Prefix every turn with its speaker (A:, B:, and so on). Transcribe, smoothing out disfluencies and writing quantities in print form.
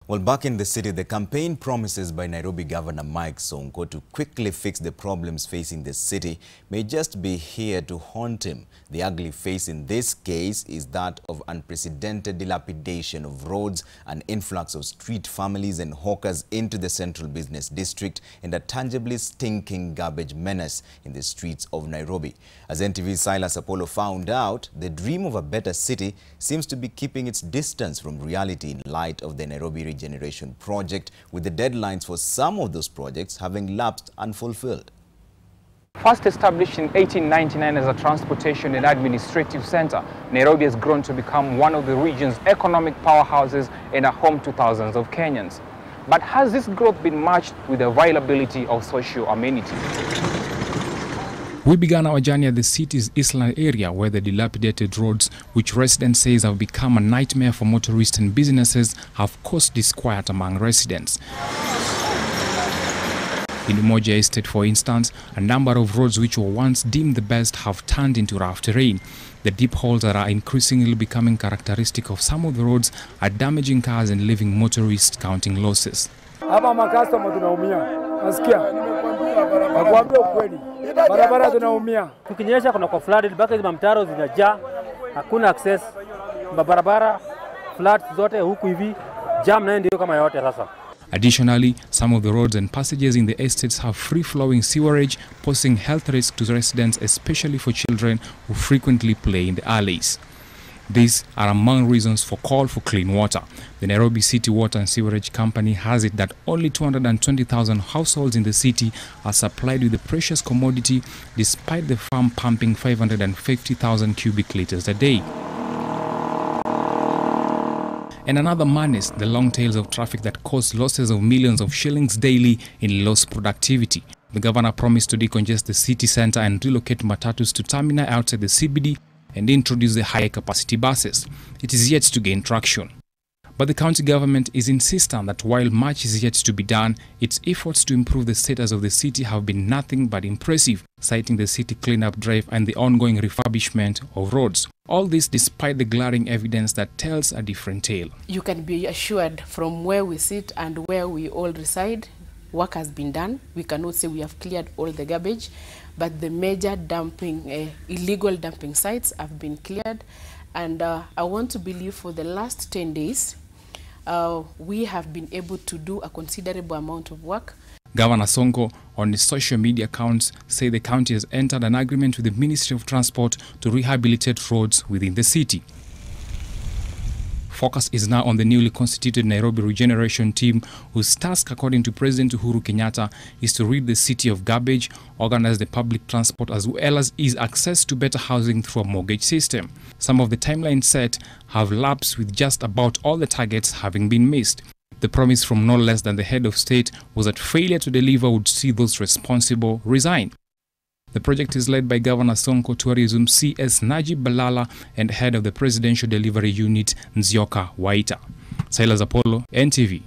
A: Well, back in the city, the campaign promises by Nairobi Governor Mike Sonko to quickly fix the problems facing the city may just be here to haunt him. The ugly face in this case is that of unprecedented dilapidation of roads, an influx of street families and hawkers into the central business district, and a tangibly stinking garbage menace in the streets of Nairobi. As NTV's Silas found out, the dream of a better city seems to be keeping its distance from reality in light of the Nairobi regeneration project, with the deadlines for some of those projects having lapsed unfulfilled.
B: First established in 1899 as a transportation and administrative center, Nairobi has grown to become one of the region's economic powerhouses and a home to thousands of Kenyans. But has this growth been matched with the availability of social amenities?
C: We began our journey at the city's Eastland area, where the dilapidated roads, which residents say have become a nightmare for motorists and businesses, have caused disquiet among residents. In Umoja Estate, for instance, a number of roads which were once deemed the best have turned into rough terrain. The deep holes that are increasingly becoming characteristic of some of the roads are damaging cars and leaving motorists counting losses.
D: Barabara tunaumia. Tukinyesha kuna kwa flood, mpaka hizo mtaro zinajaa, hakuna access. Barabara flood zote huku hivi, jam na ndio kama yote sasa.
C: Additionally, some of the roads and passages in the estates have free-flowing sewerage, posing health risks to residents, especially for children who frequently play in the alleys. These are among reasons for call for clean water. The Nairobi City Water and Sewerage Company has it that only 220,000 households in the city are supplied with the precious commodity, despite the farm pumping 550,000 cubic liters a day. And another menace, the long tails of traffic that cause losses of millions of shillings daily in lost productivity. The governor promised to decongest the city center and relocate matatus to terminal outside the CBD and introduce the higher capacity buses. It is yet to gain traction. But the county government is insistent that while much is yet to be done, its efforts to improve the status of the city have been nothing but impressive, citing the city cleanup drive and the ongoing refurbishment of roads. All this despite the glaring evidence that tells a different tale.
E: You can be assured from where we sit and where we all reside, work has been done. We cannot say we have cleared all the garbage, but the major dumping, illegal dumping sites have been cleared. And I want to believe for the last 10 days, we have been able to do a considerable amount of work.
C: Governor Sonko on his social media accounts say the county has entered an agreement with the Ministry of Transport to rehabilitate roads within the city. Focus is now on the newly constituted Nairobi regeneration team, whose task, according to President Uhuru Kenyatta, is to rid the city of garbage, organize the public transport, as well as ease access to better housing through a mortgage system. Some of the timelines set have lapsed, with just about all the targets having been missed. The promise from no less than the head of state was that failure to deliver would see those responsible resign. The project is led by Governor Sonko, Tourism CS Najib Balala, and head of the Presidential Delivery Unit Nzioka Waita. Silas, NTV.